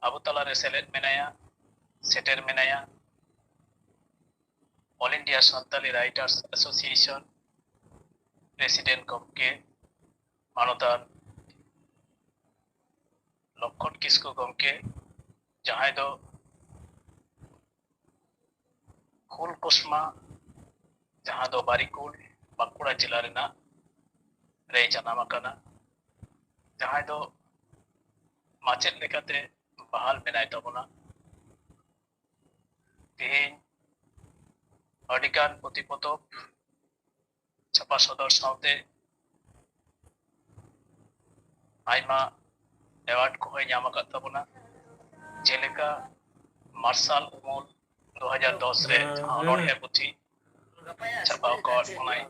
Abu Talare Selet Menaya, Seter Menaya, All India Santali Writers Association, President Gomke, Manotan, Lokhon Kisku Gomke, जहां दो कुल कुस्मा जहां दो बारिकुल बांकुड़ा जिला रेना रे जनाम आकाना जहां दो माचेद लेकाते बहाल मेनाय ताबोना तेहेन अडिगान पुथि-पतब छापा सदर सावते आयमा एवार्ड को ᱧᱟᱢ ᱟᱠᱟᱫ ᱛᱟᱵᱚᱱᱟ जेलेका मार्शल उमल 2010 रे ऑनोढ़े पुथि छापा अकाद बनाय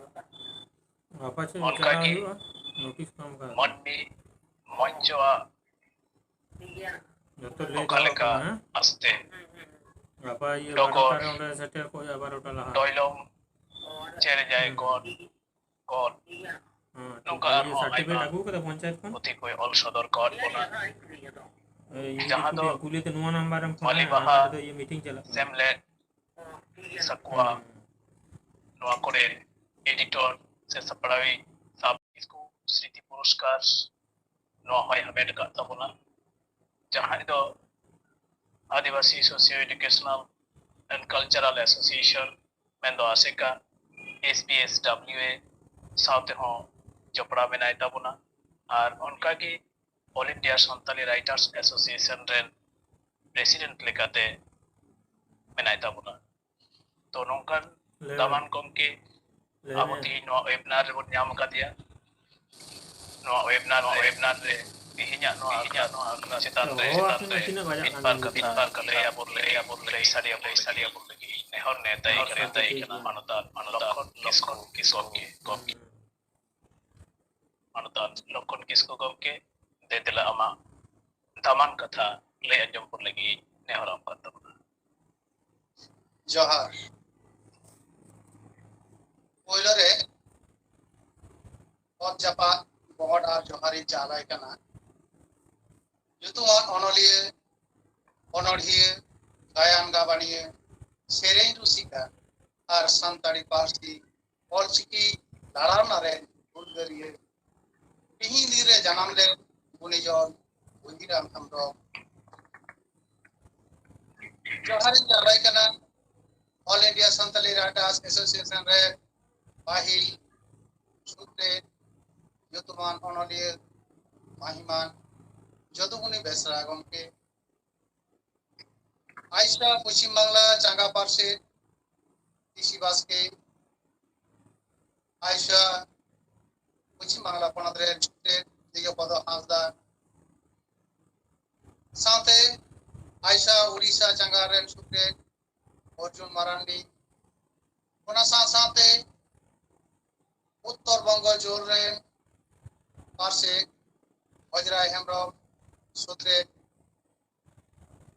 ऑनकागी मन्नी मंचवा ओकालेका आस्ते डगर डयलम चेरे जाय गॉड नोंका आइमा पुथि कोई ऑल सदर कॉड बना जहां दो कुलीते नुआ नंबर हम वाली बहा ये मीटिंग चला सेमले सकुआ नुआ कोरे एडिटर से सपड़ावी साब इसको स्मृति पुरस्कार नुआ होय हमेट का तबना जहां दो आदिवासी socio educational and cultural association मेंदो आसेका एसपीएसडब्ल्यूए साउथ हो जपड़ा मेनाय ताबना और उनका की all India Santali writers association रेन प्रेसिडेंट लेकाते मेनाय ताबना तो नोंकन दामान गमके आबो तिहि नो वेबिनार रे बन ᱧᱟᱢ कादिया नो वेबिनार रे तिहिnya नो आखना चेतान रे मितबार कथा लैया बोल साडिया बोल लगी नेहर ने तय कना मानता किसको गमके मानता लखन किसको गमके दे दिला अमा दामान कथा ले अंजम पर लगी नेहराम करता जोहार पोइलरे और जपा बहड और जोहारी चालाय कना युतुमान अनलिए अनढ़िए गायन गाबानिए सेरें रुसिका और संताड़ी पार्सी ऑलचिकी दाड़ाना रे बुलगरिए तिहिंदी रे जनाम ले बुनिजन बुहिराम हमरो जोहारी चालाय कना all India Santali writers association रे बाहिल सुत्रे युतुमान अनलिए माहिमान जदुगुनी बेसरा गमके आइसा पश्चिम बांगला चांगा पार्से तिसी बासके आइसा पश्चिम बांगला पनत रे छुटे दियो पद हासदा साथे आइसा उड़ीसा चांगा रे छुटे अर्जुन मारांडी ओना साथे उत्तर बंग जोर रे पार्से वज्राय हेमब्रम सूत्रे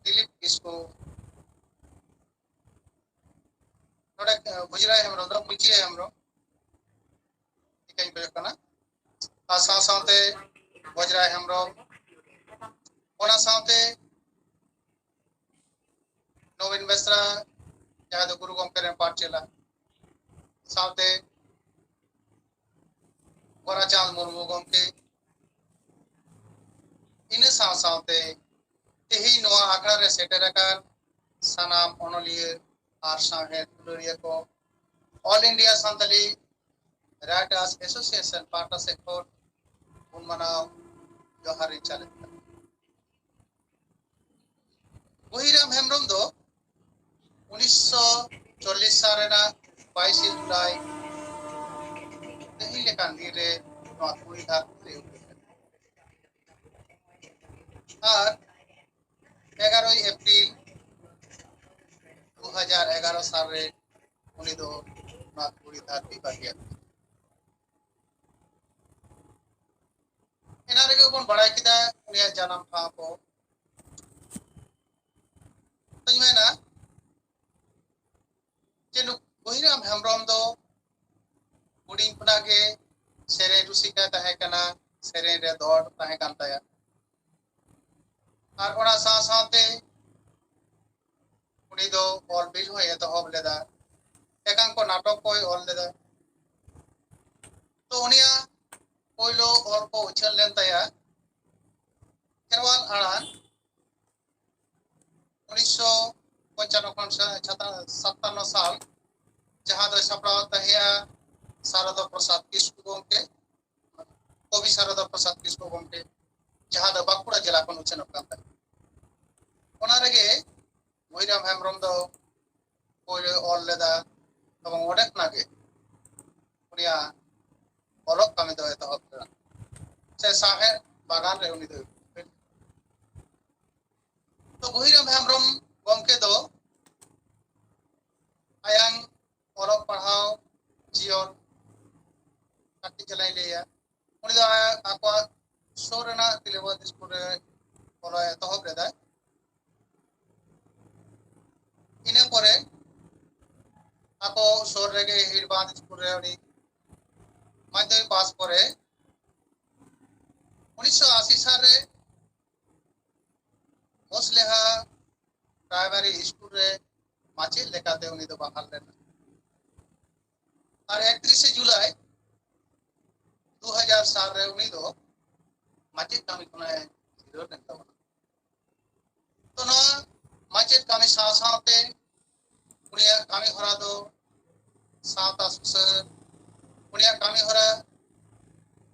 दिलीप किस्को नोडे वज्राय हेमब्रम दो मुची हेमब्रम इकाई बेकना आसा साथे वज्राय हेमब्रम ओना साथे नवीन बेसरा जहां दो गुरु गमके रे पाठ चला साथे गोराचांद मुर्मू गमके इन साथे तेही नोआ आखड़ा रे सेटर आकार सनाम अनलिए और साहे दुलरिया को all India Santali writers association पार्टा से खोट उन मनाव जोहारी चले बुहिराम हेमब्रम दो 1940 सारेना 22 जुलाई तेही लेकान दिरे नोआ कुई धार रे और 11 एप्रिल 2011 साल रे उनी दो नाथपुरी धरती बागिया इना रे बन बड़ाई किदा उनिया जन्म था को तजमेना जेनु बुहिराम हेमब्रम दो उडिंग पना के सेरे रुसिका तहे कना सेरे रे दौड़ तहे कान ताया और ओना साथे उनी दो ऑल बिल हो एतहब लेदा एकांक नाटक को ऑल लेदा तो उनिया पहिलो ऑल को उछल लेन तया खेरवाल आड़ान 1955 साल जहां दो सपड़ाव तहिया शारदा प्रसाद किस्कु गोमके कवि शारदा प्रसाद किस्कु गोमके जहां दो बांकुड़ा जिला को उछन कांता ओना रेगे भैरम हेम्ब्रम दो पहिलो ऑल लेदा एवं ओडेक नागे उनिया ऑलक कामी दो एतहब लेदा से साहे बागान रे उनी दो तो भैरम हेम्ब्रम गोमके दो आयांग ऑलक पढ़ाओ जीवन काटी चलाई लिया उनी दो आको सोरेना तिलेबत स्कूल रे ऑल एतहब लेदा इने परे आको सोर रेगे हिरबाद स्कूल रे उनी माध्यमिक पास करे 1980 साल रे मोसलेहा प्राइमरी स्कूल रे माचे लेकाते उनी दो बहाल लेना और 31 जुलाई 2000 साल रे उनी दो माचे कामी कोना जीरो नेता तो ना माचे कामी साथे उनिया कामी हरा दो साता सुसर उनिया कामी हरा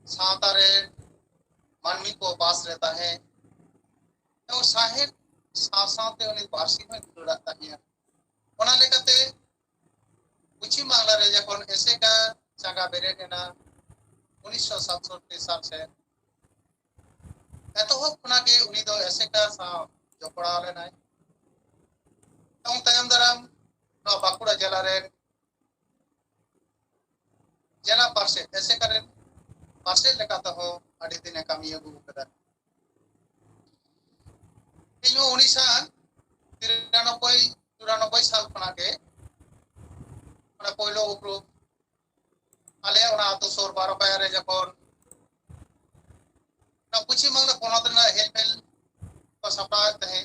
साता रे मानवी को पास रहता है तो साहेब साथे उनी वार्षिक में जुड़ता है ओना लेकाते पश्चिम बांग्ला रे जखन एसेका जागा बेरेना 1967 साल से एतहब खुना के उनी दो एसेका सा जपड़ा लेना एवं तायम दाराम बांकुड़ा जिला रे जिला पार्षद एसेका रे पार्षद लेकाते हो अड़ी दिन कामी अगु कदा इनो 1993 साल खुना के ओना पहिलो उपरो आले ओना आतो सोर 12 पाया रे जखन ना पश्चिम बांग्ला पोनत ना हेलमेल को सपा तहे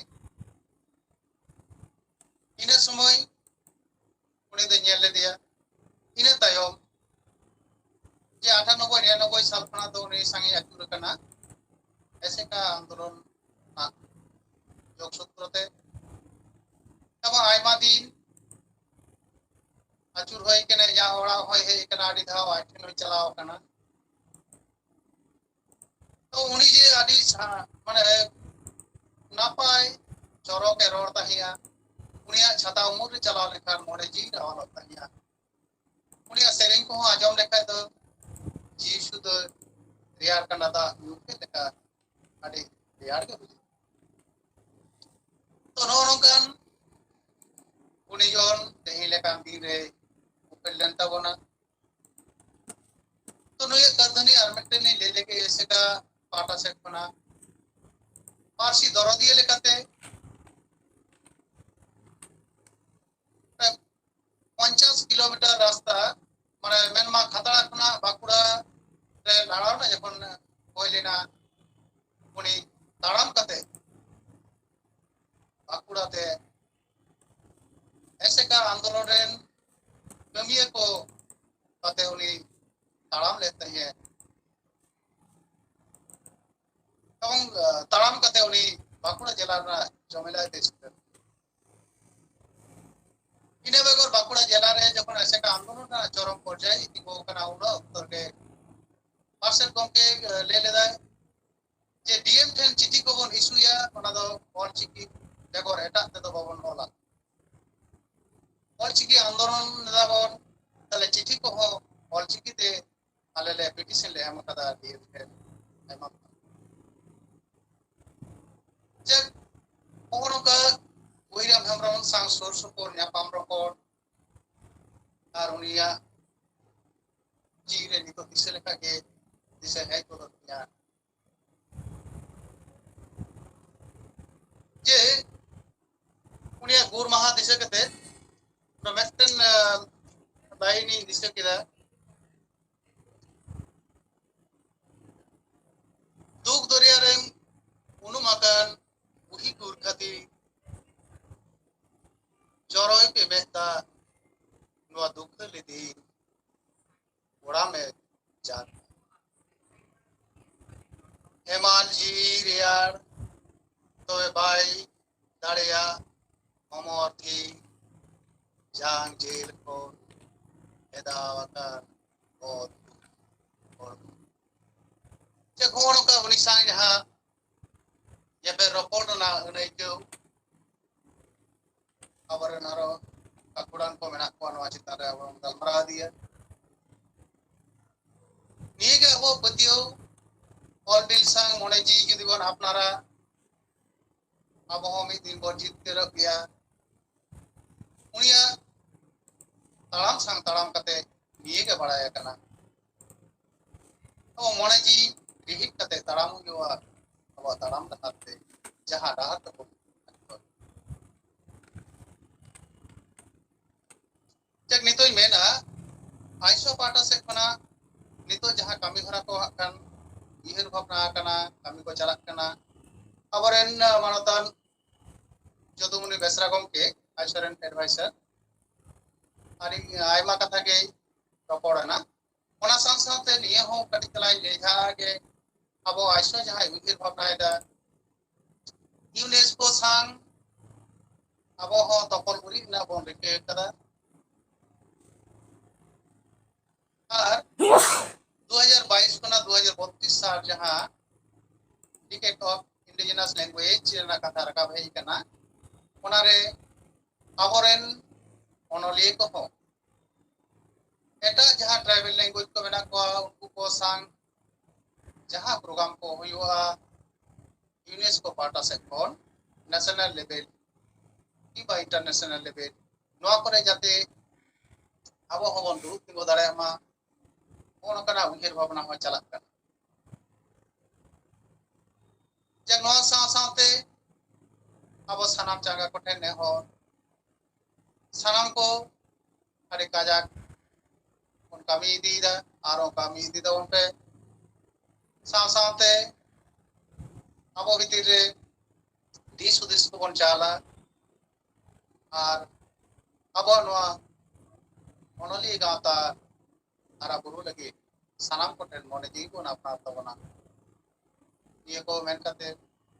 इने समय उनी दो नेल ले दिया इने तायम जे 98 99 साल खना दो उनी संगे अचुर कना ऐसे का आंदोलन ना योग सूत्रते तब आयमा दिन अचुर होय केने या ओड़ा होय हे कना आडी धाव आठन चलाव कना तो उनी जे आडी माने नापाय चोरो के रोड तहिया उनिया छता उमर चलाव लेखान मोड़े जी रावल तहिया उनिया सेरिंग को आजम लेखा तो जी शुद्ध रियार कना दा यूके लेखा आडी रियार के तो नोनोंकान उनी जोन तेही लेकान दिन रे उपलन तबना तो नुये करधनी आरमेटे ने ले लेके ऐसे का पाटा सेट बना पारसी दरदिए लेकाते 50 किलोमीटर रास्ता माने मेनमा खतरा खुना बाकुड़ा रे लाड़ाव ना जखन होइलेना उनी ताड़ाम कते बाकुड़ा ते ऐसे का आंदोलन रे कमिए को कते उनी ताड़ाम लेते हैं एवं ताड़ाम कते उनी बाकुड़ा जिला रा जमेला देश इने बेगर बाकुड़ा जिला रे जखन ऐसे का आंदोलन ना चरम पर्याय इतिको कना उन उत्तर के पार्षद गमके ले लेदा जे डीएम ठेन चिठी को बन इशूया ओना दो ऑलचिकी बेगर एटा ते दो बाबन होला ऑलचिकी आंदोलन दा बन तले चिठी को हो ऑलचिकी ते आले ले पिटिशन ले हम कदा डीएम ठेन एमा जब ओनो का वैरम हेम्ब्रम सांग सोर सुपोर न्यापाम रकोड और उनिया जी रे नितो दिसे लेखा के दिसे है को दुनिया जे उनिया गुर महा दिसे कते प्रमेस्टन दाइनी दिसे केदा दुख दरिया रे उनुमाकान टूर खाती जरोय पे बेहता नुआ दुख लिदी ओड़ा में जान हेमाल जी रियार तो भाई दाड़िया अमर थी जांग जेल को एदावकार और जगहों का उनिसांग जहाँ ये पे रिपोर्ट ना नहीं क्यों अवर नारो अकुड़ान को मेना को अनुवाचित कर रहा है वो दलमरा दिया नहीं क्या वो बतियो और बिल संग मोने जी जुदी बन अपनारा अब हम एक दिन बहुत जीत के रख गया उनिया तालाम संग तालाम कते नहीं क्या बड़ा है करना तो मोने जी रिहिट कते तालाम जो अब तालाम दहाते जहाँ डाहर तक जब नितो ही मेना आइसो पाटा से खना नितो जहाँ कमी भरा को आkan इहर भावना करना कमी को चलाक करना अबरेन मानतान जो तो मुने बेसरा गम के आइसोरेन एडवाइजर आरी आयमा कथा के रपड़ा ना ओना साथ निये हो कटी तलाई लेजा के अब आइसो जहाँ इहर भावना एदा यूनेस्को सांग अब हो तपल बुरी ना बोन रिके कदा और 2022 को ना 2032 साल जहाँ डिकेट ऑफ इंडिजिनस लैंग्वेज ना कथा रखा भाई करना उनारे अबोरेन ओनोलिए को हो एटा जहाँ ट्राइबल लैंग्वेज को बना को उनको को सांग जहाँ प्रोग्राम को हुआ यूनेस्को पार्टा से कौन नेशनल लेवल की बा इंटरनेशनल लेवल नवा करे जाते अब होबन दुरुप तिंगो दाड़े मा ओनकना उहेर भावना हो चलाक करना जब नवा साथे अब सनाम चांगा को ठेने हो सनाम को अरे काजाक उन कमी दीदा आरो कमी दीदा उन पे साथे अब भीतर रे दिस उदिस को बन चाला और अब नवा ओनली गाता आरा बुरु लगी सनाम को ठेन मोने जी को ना अपना तबना ये को मेन करते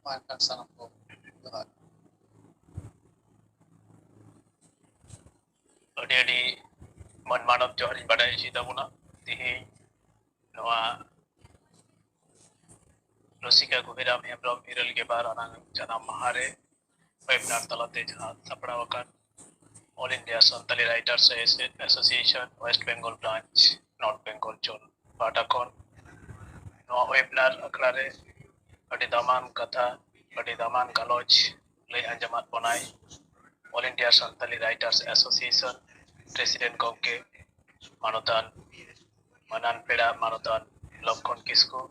मान कर सनाम को जोहार अडी मन मानव जोहर बड़ाई सी तबना तिही नवा रसिका गुहिराम हेम्ब्रम इरल के बार अनांग जनाम महारे वेबिनार तलाते जहाँ सपड़ा वकान all India Santali writers association West Bengal branch North Bengal zone बाटाकोन नवा वेबिनार अखड़ारे अडी दामान कथा अडी दामान गलोच ले अंजमात बनाई all India Santali writers association president गमके मानोतान मानान पेड़ा मानोतान लक्षण किस्कू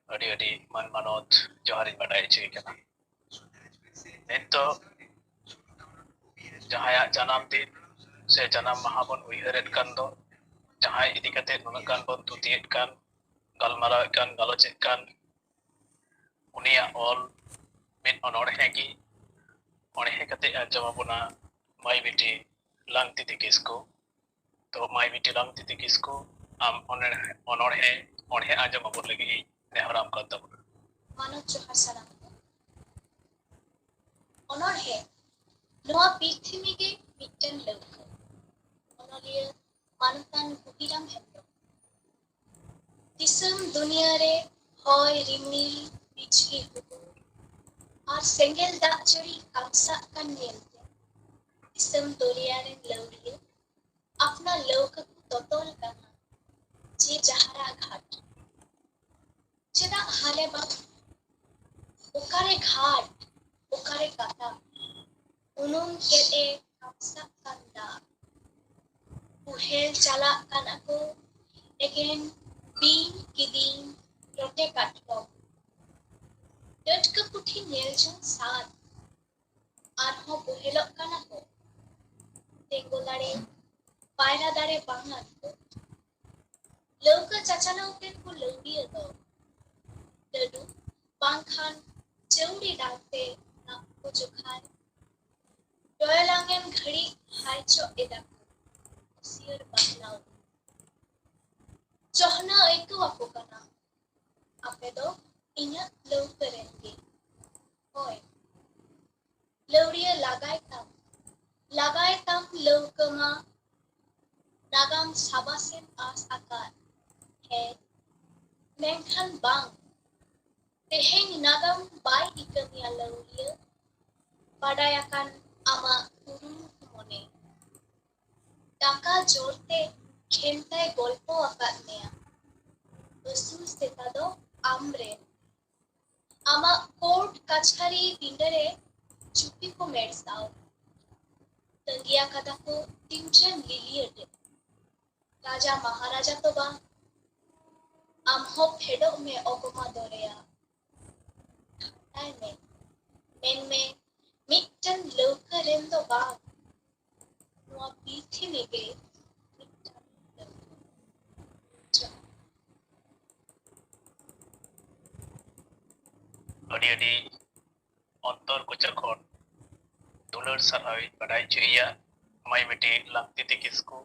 अडी अडी मन मानोत जोहारी बड़ाई ची कना नितो जहाँ जनाम दिन से जनाम महाबन उयहरेट कान दो जहाँ इदी कते नुनाक कान बन तुतियेट कान गलमाराव कान गलोचेट कान उनिया ऑल मिट अनोड़हे की अनोड़हे कते अंजमाबुना माई बेटी लांगती दिकिसको तो माई बेटी लांगती दिकिसको आम अनोड़हे अनोड़हे अंजमाबुन लगी नेहराम कर दबो मानव जोहार सलाम अनोड़हे नोआ पृथ्वी के मिट्टन लौका ओनलिया मानतान गुहिराम हेम्ब्रम दिसम दुनिया रे होय रिमिल बिजली हुदूर और सेंगेल दाग जड़ी कामसा कान नेलते दिसम दुनिया रे लौड़िया अपना लौका को तोतोल करना जे जहारा घाट चेदा हाले बा ओकारे घाट ओकारे काटा उनुम केते kamsa kanda uhel chala kanako again being kidin rote katko dot ka puthi neljon saat arho buhelok kanako tengo dare paira dare bangat ko loka chachalo ke ko lodiya do ladu bangkhan chawdi dangte na जोखाय डयलांगेन घड़ी हाइचो एदा share बाहनाव चोहना ऐको आपको कना आपे दो इन्या love करेंगे होय लवरिया लगाए तम लव कमा नागाम साबासेन आस आकार है मेंखान बांग तेहें नागाम बाय इकमिया लवरिया बाडायाkan ama turun mone টাকা জোরতে খেলতায় গল্প আকাদমেয়া বসু সেতাদো আমরে আমা কোর্ট কাছারি পিন্ডরে চুপি को मेडसाओ तंगिया कदा को टिंचन लिलियट राजा महाराजा तो बा आमहो फेडो में ओगमा दोरेया आई में मेन में मिटन लौकरेन तो बा नुआ पीठी में गए अड़ी अंतर कोचरखोन दुलर सरहावी बड़ाई चुइया माई बेटी लांगती किसको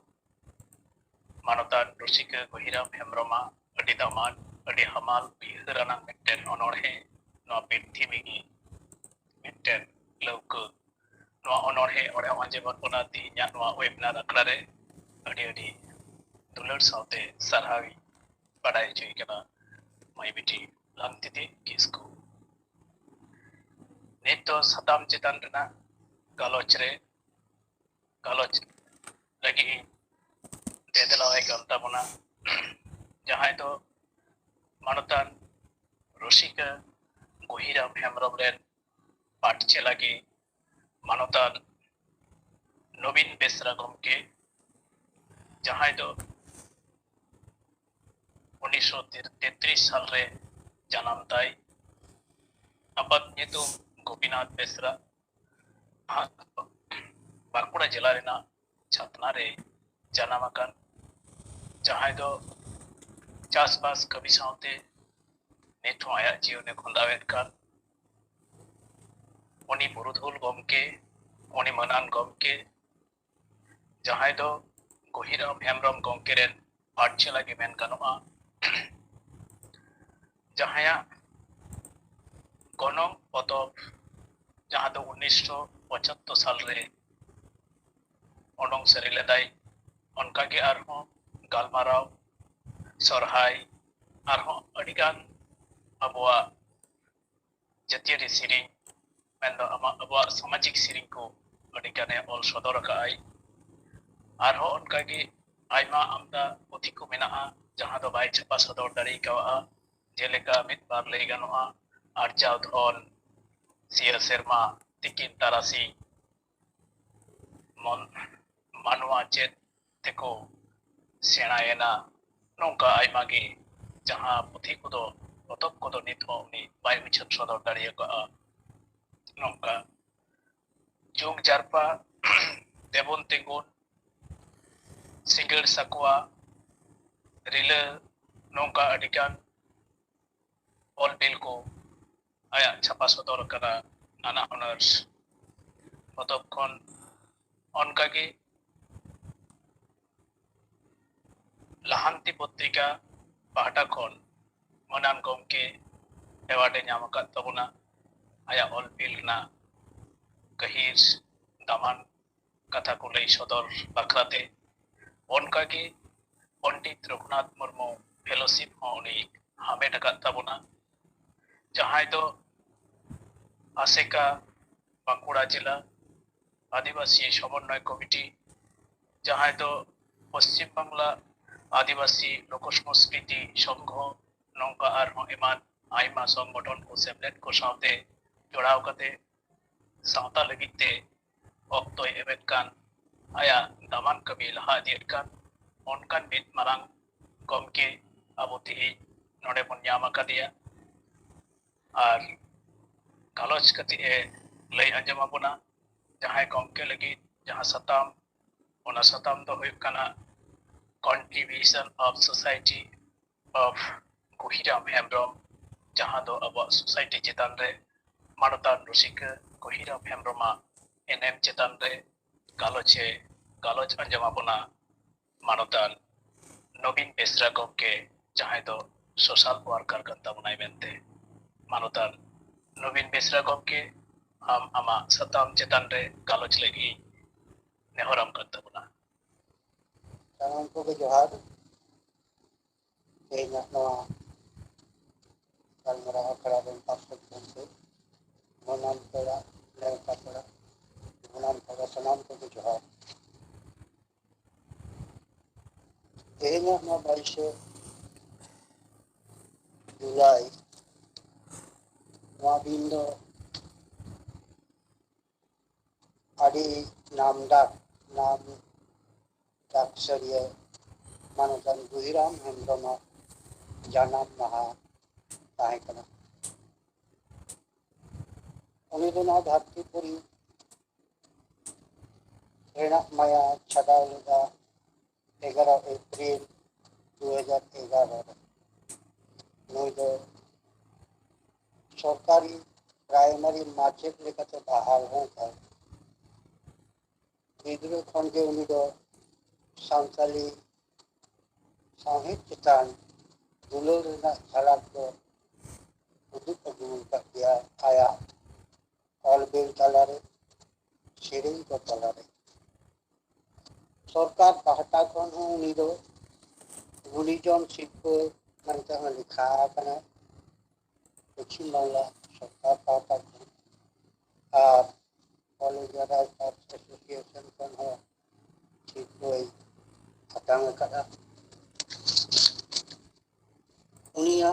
मानवता रुचिका गहिराम हेम्ब्रमा अड़ी दामान अड़ी हमाल बिहराना मिट्टन अनोड़े नवा पृथ्वी की मिट्टन लौक नवा अनोड़े ओरे अंजेबन बनाती या नवा वेबनार अखड़ारे अड़ी दुलर साउते सरहावी बड़ाई चुइया माई बेटी लांगती किसको नेतो सताम चितान रना गालोच लगी देदलावे गंता बना जहां तो मानतान रुशिका गहिराम हेम्ब्रम रेन पाठचे लगी मानतान नवीन बेसरा गमके जहां तो 1933 साल रे जन्म ताई अबत नितुम गोपीनाथ बेसरा बांकुड़ा जिला रेना छातना रे जनामाकान जहां दो चासबास कवि सावते नेठो आया जीवने खुंदावेत कान उनी बुरुधुल गमके उनी मनान गमके जहां दो गहिराम हेम्ब्रम गमके रेन पाठशाला के मेन गानोआ जहां गणों पतब जहां दो 1975 साल रे ओडोंग सरी लेदाई उनका के आरहों गालमाराव सरहाय आरहों अडिगान अबुआ जतियारी सिरिंग मेंदो अबुआ सामाजिक सिरिंग को अडिगाने ऑल सदर काई आरहों उनका के आयमा आमदा पुथि को मेना जहां दो बाई छपा सदर दाड़ी कावा जेलेका मित बार ले गानोआ आर्जाव धन सिया सेरमा तिकिन तारासी मन मानवा चेत तेको सेणायना नौका आयमा गे जहां पुथि को पतब को निथो उनी बाय उछन सदर दाड़िया का नौका जुग जारपा देबन तेगुन सिंगल साकुआ रिले नौका अडिकान ऑल बिल को आया छापा सदर करा नाना हुनर पतब खन उनका के लाहांती पत्रिका पाहटा खन मनान गमके एवार्डे नाम तबना आया ऑल बिल ना गहिर दामान कथा को लई सदर बाखराते उनका के पंडित रघुनाथ मुर्मू फेलोशिप उनी हामेट तबना जहां तो आसेका बांकुड़ा जिला आदिवासी समन्वय कमिटी जहां तो पश्चिम बांगला आदिवासी लोक संस्कृति संघ नौका एमान आयमा संगठन को सेमलेट को साथे जोड़ाव कते सावता लगिते अक्तो एबेत कान आया दामान कमी लहा दियत कान उनकान मित मारांग गमके अबो तिहि नोडे बन ᱧᱟᱢ ᱟᱠᱟᱫᱮᱭᱟ और गालोच कति लई अंजम आबोना जहां गमके लगी जहां सताम ओना सताम दो हुई कना contribution of society of Gahiram Hembram जहां दो अब सोसाइटी चितान रे मानोतान रुसिका कोहिरा हेम्ब्रमा एनएम चेतान रे गालोच अंजमा बोना मानोतान नवीन बेसरा गमके जहां दो सोशल वर्कर करता बनाई बेनते मानोतान नवीन बेसरा गमके हम आमा सताम चेतान रे गालोच लगी नेहरम करता बना सानाम को जोहार तेना नवा कलमरा अखड़ा बेन पासपोर्ट बनते मोनाम पेड़ा लेका पेड़ा मोनाम पेड़ा सानाम को जोहार तेना नवा 22 जुलाई नवा दिन दो आदि नाम दाक्षरिया मानोतान गुहिराम हेम्ब्रमा जानाम महा ताहे कना उन्हीं दोनों धरतीपुरी रेणा माया छड़ा लगा 11 अप्रैल 2011 नई दो सरकारी प्राइमरी माचेद लेकाते बहाल होकर गिद्रो खन के उन्हीं दो सांताली साहित्य चेतान दुलर रेना झलक दो उदुग अगुन का दिया आया ऑलबेल तलारे शेरिंग को तलारे सरकार पाहटा खन हो उन्हीं दो गुलीजन शिल्प मनते हैं लिखा करना पश्चिम बांग्ला सरकार पाहटा खन और कॉलेज राइटर्स एसोसिएशन खन हो शिल्प हटांग करा उनिया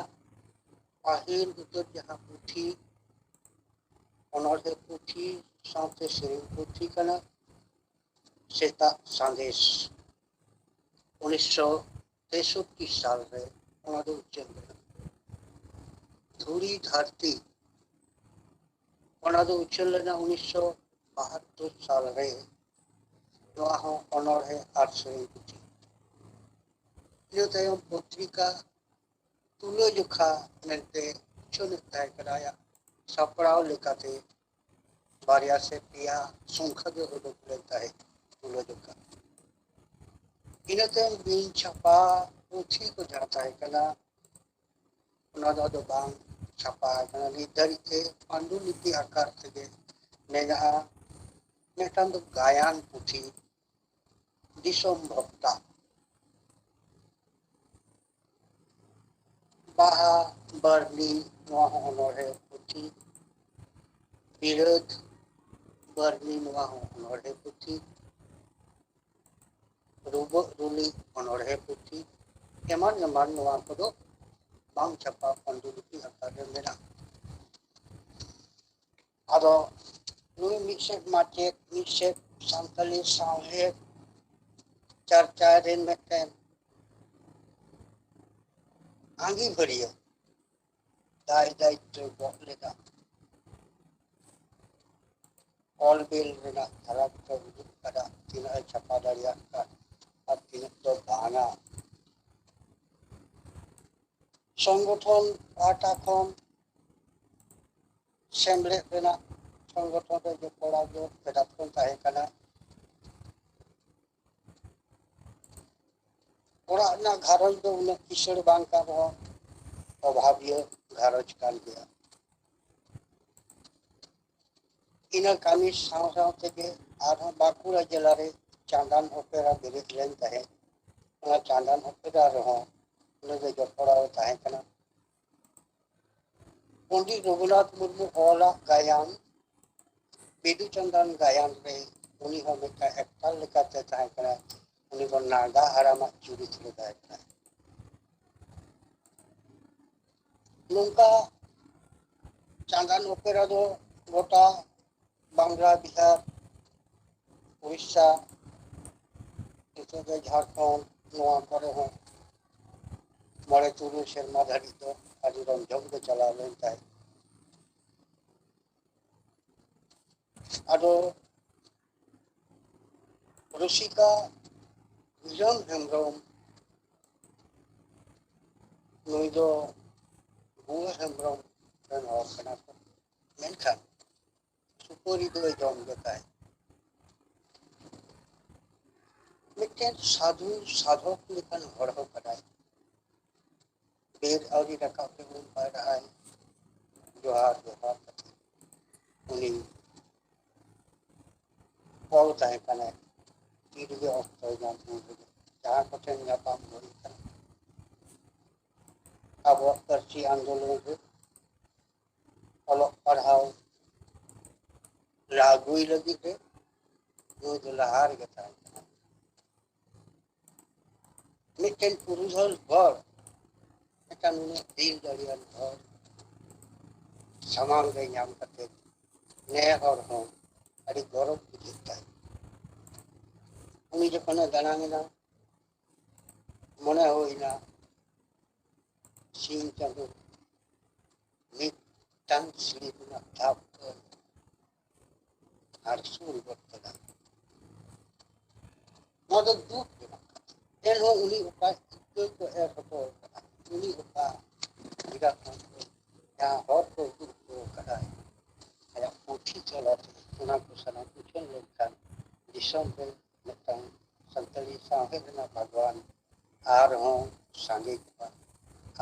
पाहिल उतर जहाँ पुथी अनर्हे पुथी साथे सेरिंग पुथी कना सेता संदेश 1963 साल रे उनादो उच्चेंद्र धूरी धरती उनादो उच्चेंद्र 1972 साल रे नवा हो अनर्हे आर सेरिंग पुथी इनो तायम पत्रिका तुलो जोखा मेंते चुन तय कराया सपड़ाव लेकाते बारिया से पिया संख्या जो उदुक लेता है तुलो जोखा इनते बिन छपा पुथी को जाता है कना उनादो दो बांग छपा कना निधरी के पांडुलिपि आकार से नेगा नेटान दो गायन पुथी दिसोम भक्ता बाहा बर्नी नवा अनर्हे पुथी विरोध बर्नी नवा अनर्हे पुथी रूबो रुली अनर्हे पुथी एमान नवा को बांग छपा पांडुलिपि आकार मेरा आदो नुई मिक्सेट माचेत मिक्सेट सांताली साहेब चर्चा रेन मेटेन आगे बढ़िया दायित्व बोलेगा ऑल बेल रेना धरक तो उदुग करा तीन छपा दारिया का और तीन तो बाना संगठन पाटा खन सेमले रेना संगठन रे जो पड़ा जो पेदात खन ताहे कना ओरा ना घारज दो उन्हें किशोर बांग का रहा अभावीय घारज काल गया इन कामी साव साव तेगे आधा बाकुड़ा जिला रे चांदान ओपेरा बिरित लेन तहे उना चांदान ओपेरा रहा उन्हें जो जपड़ा होता है कना पंडित रघुनाथ मुर्मू ओला गायन बिदु चंदन गायन रे उन्हीं हम एक एक्टर लिखाते थे कना उन्हीं को नागा आरामा चूरी थी लेता है नौका चांदान ओपेरा दो गोटा बांग्ला बिहार उड़ीसा झारखंड नवा करे हो मरे तुरु शर्मा धरी तो आज रंजन को चला लेता है आदो रुसिका विजन हेम्ब्रम नुई दो बुआ हेम्ब्रम रन और कना मेनखान सुपोरी दो जम गताय मिटेन साधु साधक लेकान हर हो कदाय बेर आउरी रखा के उन पाय जोहार जोहार उनी ऑल ताहे कने तीर ऑफ जान जहां कोठे ᱧᱟᱯᱟᱢ हुई अब कर्ची आंदोलन के अलग पढ़ाओ लागुई लगी के जो लहार के था मिटेन पुरुषल घर एकान ने दिल दरियान घर समान गई नाम करते ने और हो अरे गौरव की जीता है उन्हीं जो कने दानांगे ना मने होई ना सिंह चांदो मिटन स्लीप ना थाप हर सूर बत्तला मदद दुख देना एन हो उन्हीं उपाय को एर होतो उन्हीं उपाय विरा को यहाँ हर को दुख को कराए या पूछी चला उना को सना पूछन लेखन दिसम पे मतंग संतली साहेबना भगवान आर हो सांगे का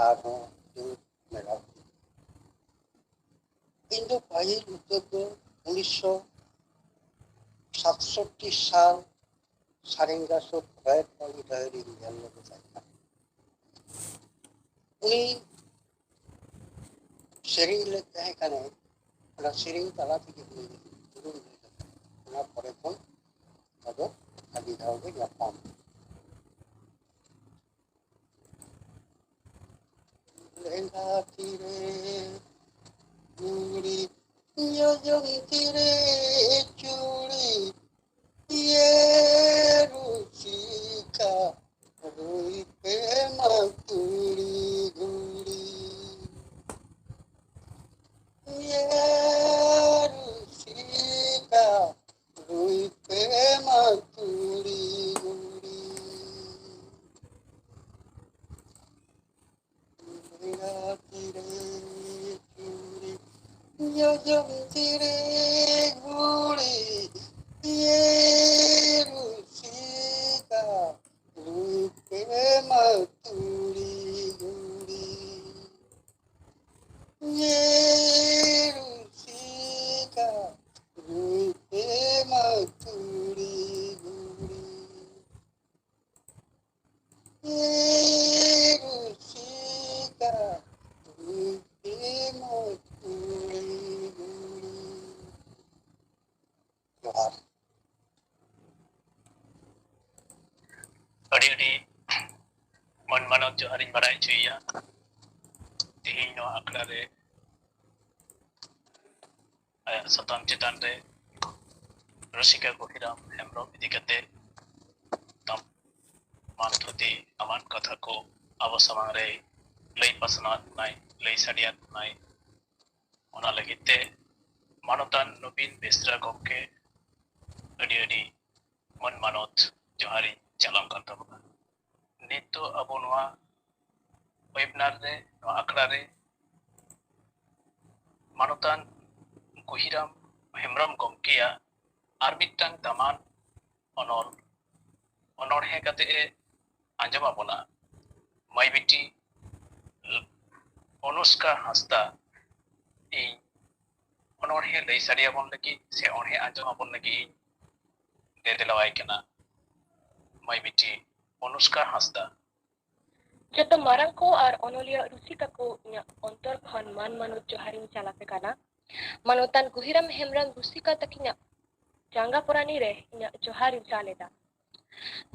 आर हो दूर मेरा इंदो पाई उत्तर 1967 साल सारेंगा सो भैर वाली डायरी जन्म बताया उन्हीं शरीर लेते हैं कने ना शरीर तला थी कि गुरु ना परे कौन अदो अभी धाओगे या पाम लेंगा तीरे चूड़ी यो जोगी तीरे चूड़ी ये रुचिका रुई पे मकुड़ी गुड़ी ये रुचिका रुई पे मकुड़ी गुड़ी लेंगा तीरे चूड़ी यो जोगी तीरे गुड़ी ये रुचिका रुई पे मकुड़ी गुड़ी ये रुचिका रुई पे मकुड़ी गुड़ी ये रुचिका रुई पे मकुड़ी गुड़ी जोहार अड़ी अड़ी मन मानव जोहारिन बड़ाई चुया तेही नो आखड़ा रे सताम चेतान रे रसिका गहिराम हेम्ब्रम इदी कते तम मानथुती अमान कथा को अब समांग रे लई पसना नाय लई सडिया नाय ओना लगिते मानवतान नवीन बेसरा गमके अड़ी अड़ी मन मानत जोहारी चलाम कान ताबना नितो अबो नोआ वेबिनार रे नोआ आखड़ा रे मानवतान गहिराम हेम्ब्रम गमकेया आर मिदटांग दामान अनल अनरहे काते आंजम आबोना माई बेटी अनुष्का हांसदा इ अनरहे लई साडिया बन लगी से अनरहे आंजम आबोन लगी दे दिलावाय केना माई बेटी अनुष्का हांसदा जतो मारंग को और अनोलिया रुसिका को अंतर खन मान मानुत जोहारिन चलाते काना मानोतान गहिराम हेम्ब्रम रुसिका तकिना जांगा पुरानी रे जोहारिन चालेदा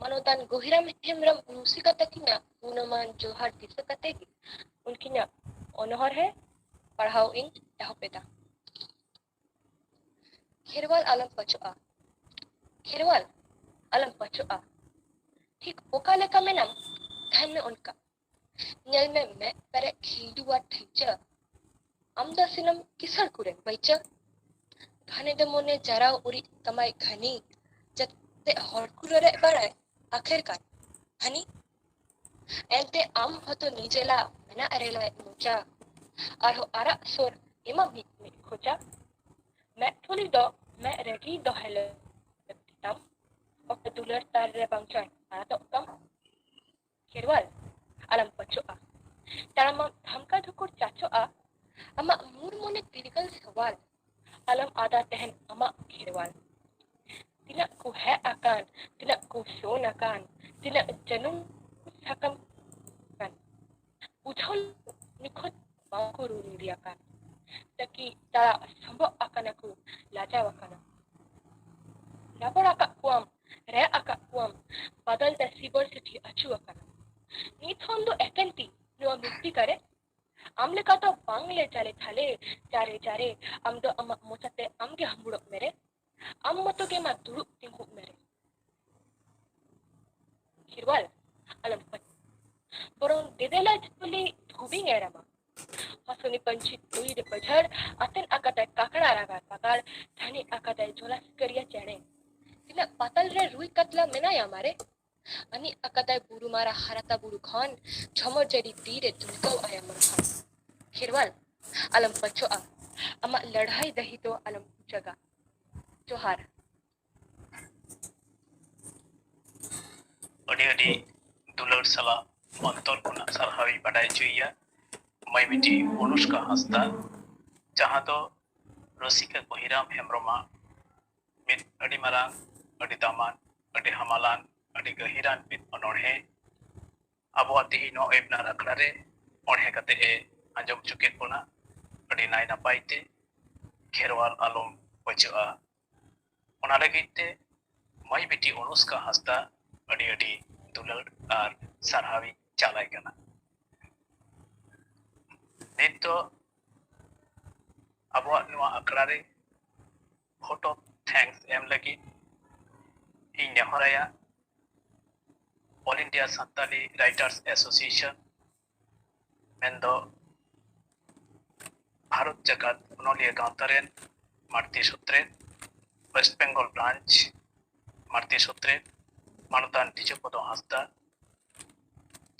मानोतान गहिराम हेम्ब्रम रुसिका तकिना गुणमान जोहार दिसकते उनकिना अनहर है पढ़ाओ इन एहपेदा खेरवाल आलम पचुआ ठीक ओका लेका मेनाम धान में उनका नल में मैं परे खीडुआ ठेचा आमदा सिनम किसर कुरे बैचा घने दे मोने जरा उरी तमाई घनी जते हरकुरे बड़ाय आखिर का हनी एंते आम हतो नीजेला मेना अरेला मुचा आरो आरा सोर इमा खोजा मैं थोली दो मैं रेगी दो हेलो तम ओके दुलर तार रे बंचाय तो तम Khirwal alam pacoa dalam hamka dhukur cacoa ama mur mone critical sawal alam ada tehen ama khirwal tidak ku hai akan tidak ku son akan tidak janum sakam kan uthol nikhot baku ruri akan taki tara sambok akan aku laja wakana lapor akak kuam re akak kuam badal da sibor city achu akana नीत हम दो एकेंटी no मुक्ति करे आमले का तो बांगले चले थाले चारे चारे आम दो अम मोचते आम के हमबुड़ो मेरे आम मतो के मा दुरु तिंगु मेरे खिरवाल अलम पत बरों देदेला चुली धुबी गेरमा हसनी पंची दुई दे पझड़ अतन अकते काकड़ा रागा काकाल धनी अकते झोला करिया चणे तिना पातल रे रुई कतला मेना हमारे अनि अकदाय बुरु मारा हरता बुरु खान झमर जड़ी तीरे दुलको आया मन खान खिरवाल अलम पचोआ अमा लड़ाई दही तो अलम जगा जोहार अडी दुलर सला अंतर कुना सरहावी बडाई चुइया मैं बिटी अनुष्का हस्ता जहां तो रसिका कोहिराम हेम्ब्रमा मित अडी मारांग अडी दामान अडी हमालान अडी गहिरान मित अनोढ़े अबो तिहि नो एबना रखड़ारे ओढ़े कते ए आंजम चुकेत बोना अडी नाय नापाइते खेरवाल आलम पचुआ ओना लगिते मैं बिटी अनुष्का हस्ता अडी अडी दुलर आर सरहावी चालाय कना नित तो अबो नुआ अकड़ारे फोटो थैंक्स एम लगी इन नेहराया all India Santali writers association मेंदो भारत जगत उनलिया गांवतारेन मारती सूत्रे वेस्ट बेंगल ब्रांच मारती सूत्रे मानतान टीचरपदो हस्ता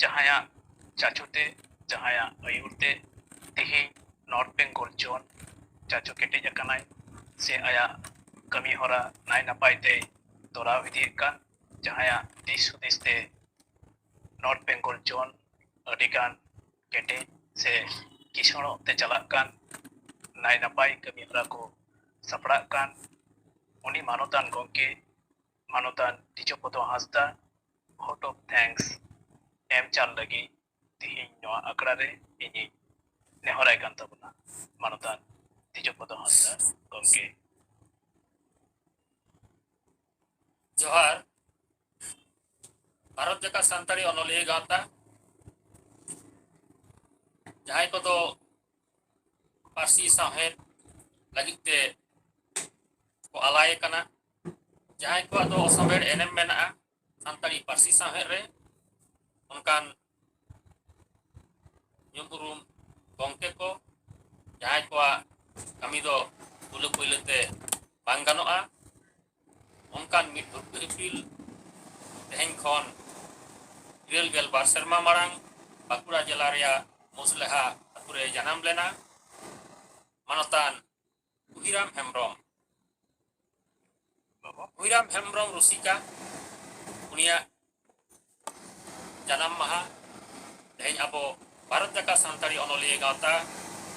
जहाया चाचुते जहाया अयुरते तिहि नॉर्थ बेंगल जोन चाचु केटे जकनाय से आया कमी होरा नाय नापाइते तोरा विधिका जहाया दिस हुदिसते नॉर्थ बेंगल जोन अडिगान केटे से किसणो ते चलाकान नाय नापाय कमी होरा को सपड़ाकान उनी मानोतान गोंके मानोतान टीचरपदो हस्ता भोट ऑफ थैंक्स एम चाल लगी तिहिन नोआ अकड़ा रे इनी नेहराय कान ताबोना मानोतान टीचरपदो हस्ता गोंके जोहार भारत जगत सान्ताड़ी अनलिया गावता जहां को तो पार्सी साहेब लगिते को अलाय कना जहां को तो असमेर एनएम मेना सान्ताड़ी पार्सी साहेब रे उनकान यूमपुरुम गोंके को जहां को कमी दो तुलु पुइलते बांग गानोआ उनकान मिट दुर्पिल तेहन खन गिरल गेल बार शर्मा मारांग बाकुड़ा जिला रे मुसलेहा अतुरे जनाम लेना मानतान कुहिराम हेम्ब्रम रुसिका उनिया जनाम महा तेहन अबो भारत जगत सान्ताड़ी अनलिया गावता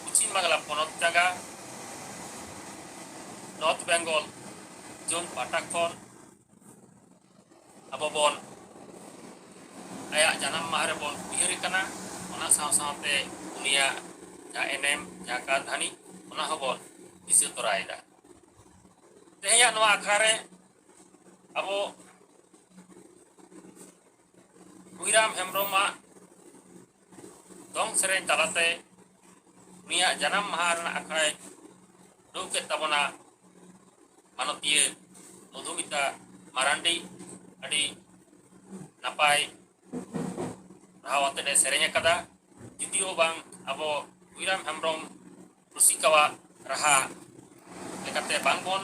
पश्चिम बांगला पनत जागा नॉर्थ बेंगल जोन पाटाखन अब बन आया जनाम माह बन उयहर कना ओना साव सावते उनिया जा एनएम जा कारधानी ओना हबन दिसे तोरायदा तेहया नवा आखड़ा रे अब कुहिराम हेम्ब्रम दंग सेरें तलाते उनिया जनाम माह रना आखड़ा दुके तबना मानतीय मधुमिता मारांडी अड़ी नपाय रावते सेरें कदा जुदियो बांग अब कुहिराम हेम्ब्रम रुसिकावा रहा लेकाते बांगबन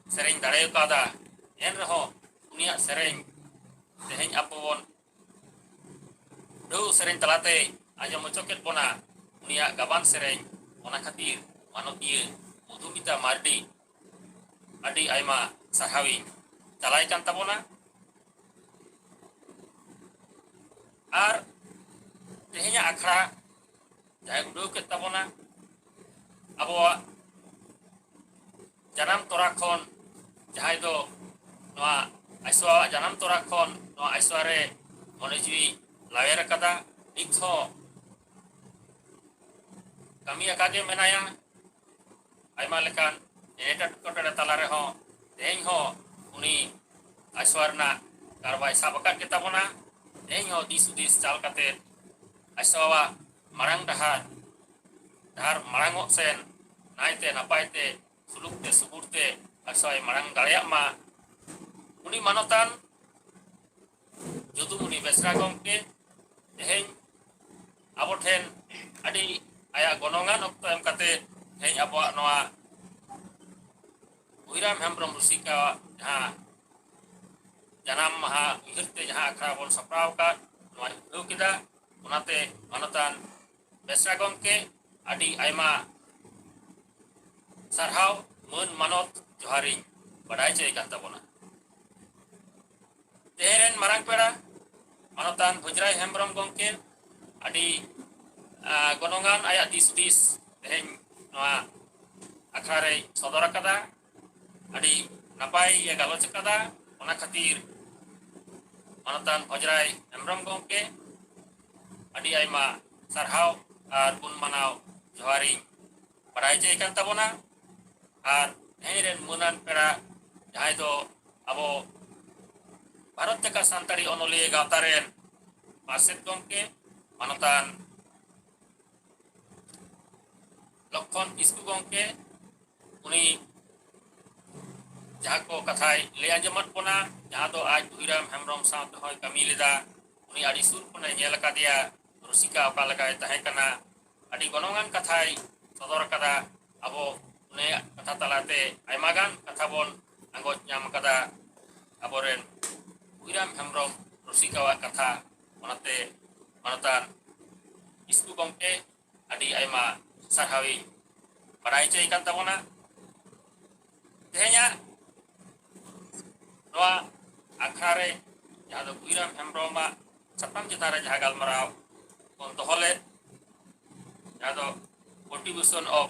सेरें दाड़े कादा एन रहो उनिया सेरें तेहें आपबन दो सेरें तलाते आजम मचोकेट बोना उनिया गाबान सेरें ओना खातिर मानतीय मधुमिता मार्डी अडी आयमा साहावी चलाय कान ताबोना और तेहेnya आखड़ा जहां उड़ो के ताबोना अब जनाम तोरा खन जहां दो नवा आइसवा जनाम तोरा खन नवा आइसवा रे मने जीवी लावेर कदा निथो कमी अकागे मेनाया आयमा लेकान एनेटा टोटरे तला रे हो तेहें हो उनी आइसवा रना कारबाय साबका के ताबोना तेहें हो दिस चाल काते आइसवा marang dahar marangok sen naite napaite sulukte suburte asai marang daleak ma uni manotan judu uni besra gomke teheng aboten adi aya gonongan okto em kate teheng abo noa Uiram Hembrom Rusika jaha janam maha ihirte jaha akhra bon saprau ka noa hiu kita onate manotan besra gomke adi aima sarhau mun manot johari badai cai kan tabona teheren marang pera manotan Bujrai Hembrom gomke adi gonongan aya dis teheng noa akhare sodora kada adi napai ya galoch kada ona khatir manotan Bujrai Hembrom gomke adi aima sarhau আর গুণ মানাও Johari বাড়াই চাই কান তাবনা আর হেরেন মুনান পেড়া যাহাই দো আবো ভারত থেকে সান্তাড়ি অনলিয়ে গাওতারেন পার্সেট গমকে মানতান লক্ষণ ইস্কু গমকে উনি যাহা কো কথাই লে আঞ্জমত পোনা যাহা দো আজ Uiram Hembrom সাথে হয় কামি লেদা উনি আড়ি সুর পোনা ñel কাদিয়া Rusika apa lagai tahe kana adi gonongan kathai sodor kada abo ne katha talate aimagan katha bon anggot nyam kada aboren Uiram Hembrom Rusika wa katha onate manatan isku gomke adi aima sarhawi barai cai kan tabona tehnya noa akhare jado Uiram Hembrom ma satam citara jagal marau untuk oleh atau contribution of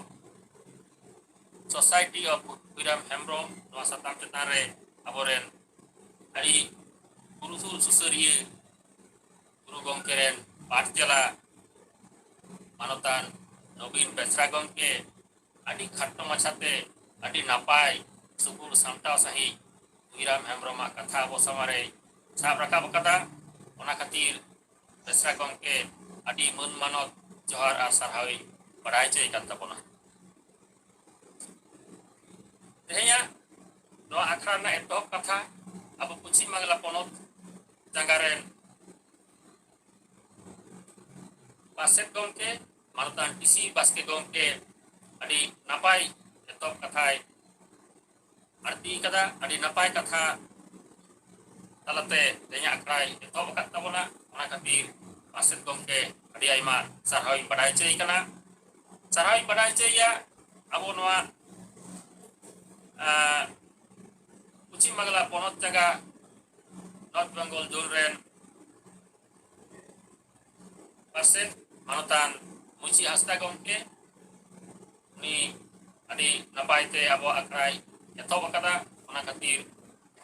society of Uiram Hembrom noa satam cetare aboren hari guru susuriye guru gomkeren partjala manotan Nobin Besra gomke adi khatto machate adi napai subur samtao sahi Uiram Hembrom katha bo samare sab rakab kata ona khatir Besra gomke adi mun manot johar ar sarhawi barai cai kan tabona tehnya noa akhra na etok katha abu puchi mangla ponot jangaren paset gomke manutan isi baske gomke adi napai etok kathai arti kada adi napai katha talate tehnya akrai etok kat tabona ona khatir paset gomke adi aima sarhawi badai cai kana sarhawi badai cai ya abo noa Puchi Magala ponot jaga North Bengal Julren paset manotan Muci Hasta gomke ni adi napai te abo akrai etho bakada ona khatir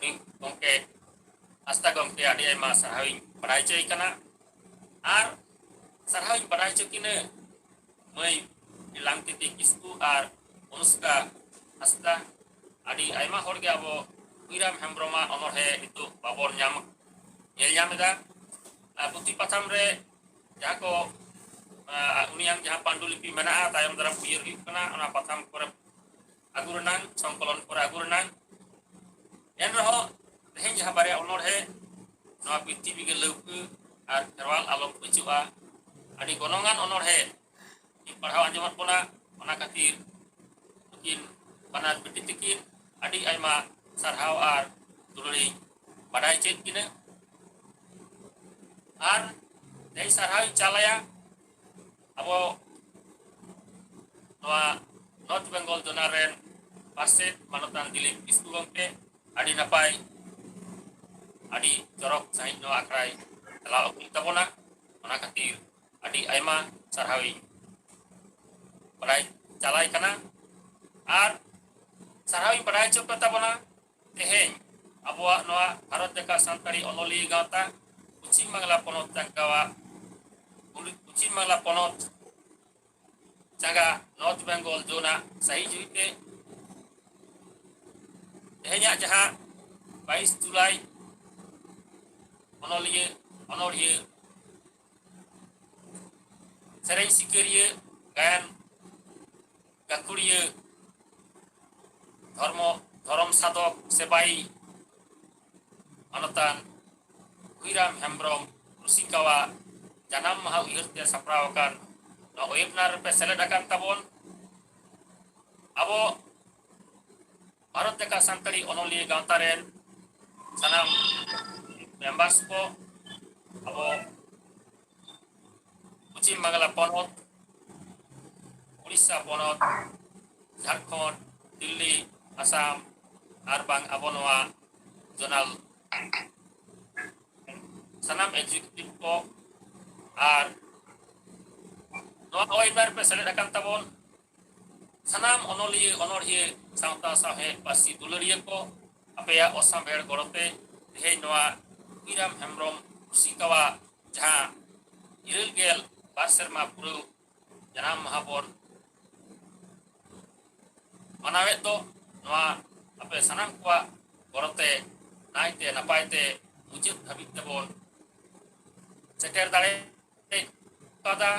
ni gomke Hasta gomke adi aima sarhawi badai cai kana ar sarhawi badai cukine mai ilang titik isku ar Anushka Hasta adi aima horge abo Uiram Hembrom onorhe itu babor nyam ñel ñameda puti patham re jahako uni yang jaha pandulipi mena tayam daram puyur kana ona patham kore agurenan songkolon kore agurenan en roho teheng jaha bare onorhe noa pitibi ge leuku ar terwal alom pucua adi gonongan onorhe di parhau anjamat pona ona khatir mungkin panan beditikin adi aima sarhau ar tuluri badai cek kine ar dei sarhau calaya abo noa north Bengal जोना रेन पासे मानोतान दिलीप किस्कु गंके आदि नापाय आदि जरक सहित no आखराय चलाव अगुई ताबोना ओना खातिर आदि आयमा सारहावी बड़ाई चलाय कना आर सारहावी बड़ाई चो ताबोना तेहें अबवा नोआ भारत देका सानतारी अनोली गावता पश्चिम बांगला पनत जांगावा पश्चिम बांगला पनत जागा नॉर्थ बेंगल जोना सही जुईते तेहें जहाँ 22 जुलाई अनोलिये सेरें सिकरिये गायन गाकुड़िये धर्म साधक सेबाई मानतान गुहिराम हेम्ब्रम रुसिकावा जानाम माहा उयहरते सापड़ावकान वेबिनार पे सेलेद आकान ताबोन अबो भारत देका सानतारी अनोलिये गावता रेन सानाम मेम्बार्स को अब पश्चिम बांगला पनत उड़ीसा पनत झारखंड दिल्ली आसाम और बांग अब नोआ जोनाल सानाम एग्जीक्यूटिव को और नोआ वेबिनार पे सेलेद आकान ताबोन सानाम अनोलिये अनोलिये सावता साहे पासी दुलरिया को अपया ओसाम बेड़ गड़ते हे नोआ गुहिराम हेम्ब्रम रुसिकावा जहाँ इरल गेल बार सेरमा पुरु जानाम महाबन मनावे तो नोआ अपे सानाम कुआ गड़ते नाइते नापायते मुचाद धाबिज तेबन सेटेर दाड़े कादा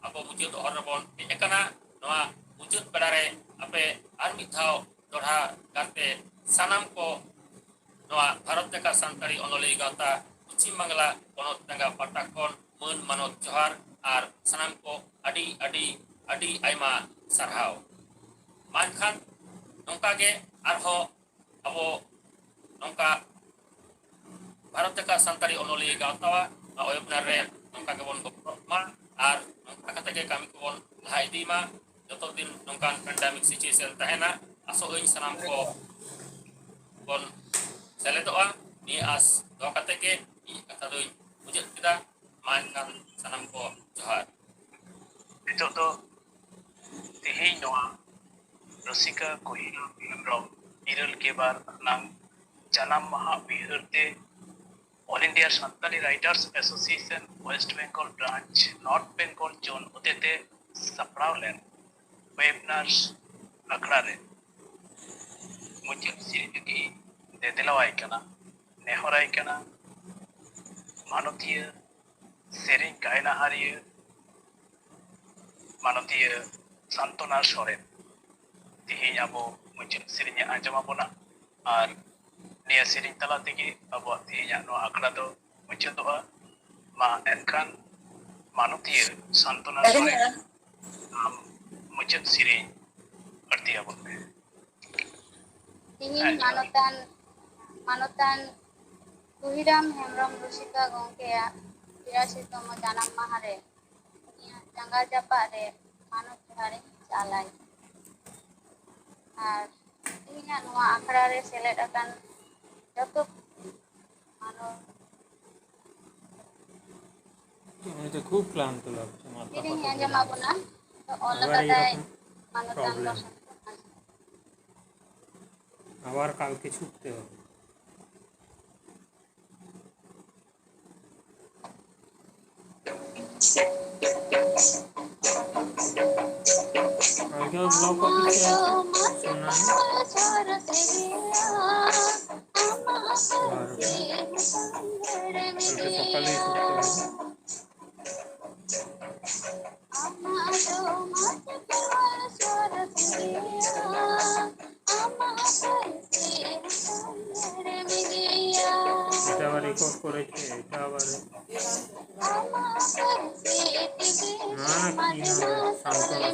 अब मुचाद हर रेबन हेज आकाना नोआ मुचाद बेड़ारे अपे आर मिद धाव दोढ़ा गाते सानाम को नोआ भारत देका सानतारी अनोलिये गावता पश्चिम बांगला पनत जांगा पाटा खन मन मानत जोहार और सानाम को आदि आदि आदि आयमा सारहाव मानखान नोंका गे आरहो अबो नोंका भारत देका सानतारी अनोलिये गावतावा वेबिनार रे नोंका गेबन गपमा और नोंका कते गे कामी कोबन लहा इदीमा जतो दिन नोंकान पेंडेमिक सिचुएशन तहेना आसो इन सानाम को बन सेलेदोआ नि आस दो कते के कथा दोई मुझे किदा मानखान सानाम को जोहार नितो तो तेहें नोआ रसिका गुहिराम हेम्ब्रम इरल के बार नाम जानाम माहा उयहरते all India Santali writers association waste Bengal branch north Bengal zone होतेते सपड़ाव लेन वेबिनार्स अखड़ा रे मुझे सिरिजगी देदेलावाई कना नेहराई कना मानतीय सेरिंग गायनाहारिय मानतीय सांत्वना सोरेन तेहें आबो मुझे सिरिंग आंजमा बोना और निया सिरिंग तला तेगे आबो तेहें नो आखड़ा दो मुझे दोआ मा एनखान मानतीय सांत्वना सोरेन मुझे सिरिंग अर्ती आबो तेहें मानोतान गुहिराम हेम्ब्रम रुसिका गंकेया 83तम जानाम माहा रे जांगा जापा रे मानव जोहारे चालाय और तेहें नोआ आखड़ा रे सेलेद आकान जतो मानव तो खूब क्लांत लगছে माथा तेहें आंजमा बोना तो ऑल कटाय मानोतान दर्शन আবার কালকে ছুটতে হবে কালকে ব্লক অফিসে সকালেই ছুটতে হবে এটা আবার রেকর্ড করেছে এটা আবার না না কি না সান্তনা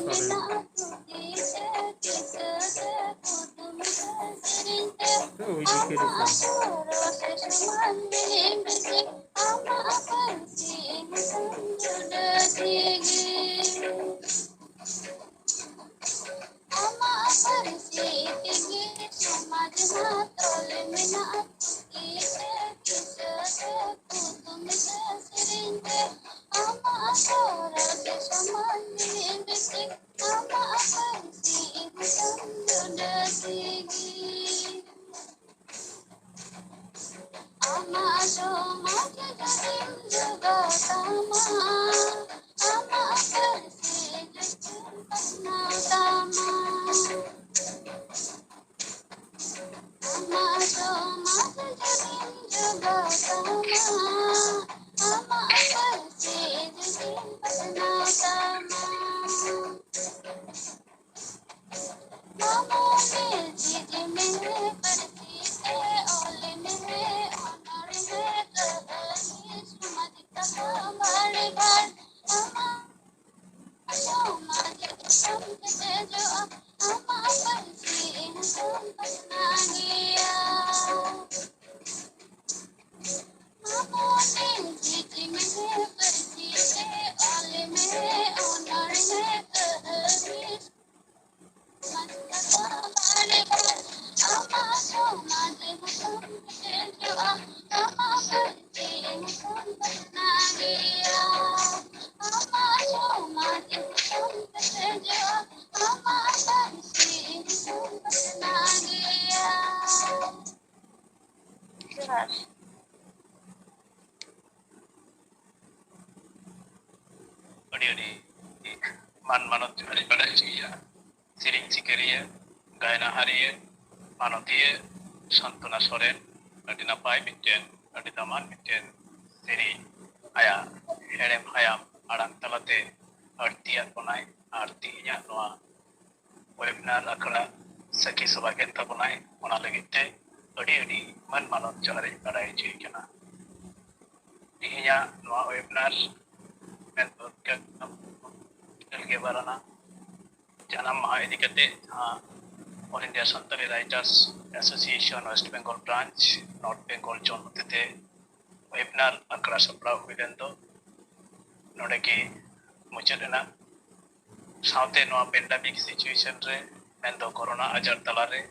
সরেন তো ওই দিকে समाज तोले मेना किसे किसे कुतुम से सिरिंदे आमा सोरा के समान निंदे आमा पंसी संदुदसिगी आमा समाज जरिम जुगा तमा आमा पंसी जरिम तमा आमा समाज जरिम जुगा तमा आमा पंसी जरिम तमा मामो में जीजे मेरे परती से ओले मेरे ऑनर में कहनी सुमति तका बाड़े बाड़ आमा समाज संते जो आमा पंसी संपना गया मामो में जीजे मेरे परती से ओले मेरे ऑनर में कहनी Adi man manot jari pada cia siring sikeria gaina haria manotia santuna soren adi napai mitten adi daman mitten seri aya herem hayam arang talate artiya bonai artinya noa webinar akara saki sebagian tabunai ona lagite adi man manot jari pada cia kana inya noa webinar men के बारना जन्म महाविद्यालय all India Santali writers association waste Bengal branch north Bengal zone होते webinar अकरा सप्ला हुईलेन दो नोडे की मुचेदना साउथे नो पेंडेमिक सिचुएशन रे मेन दो कोरोना आजार तला रे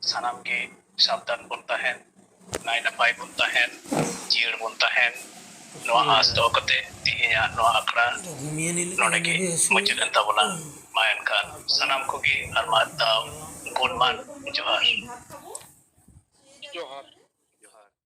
सनाम की सावधान बनता है नाइन नपाय बनता है जीर बनता है नो आज तो कते तिहिया नो अकरा नोडे की मुचेदन तबला मायन खान सनाम को की अरमात गुडमान जोहार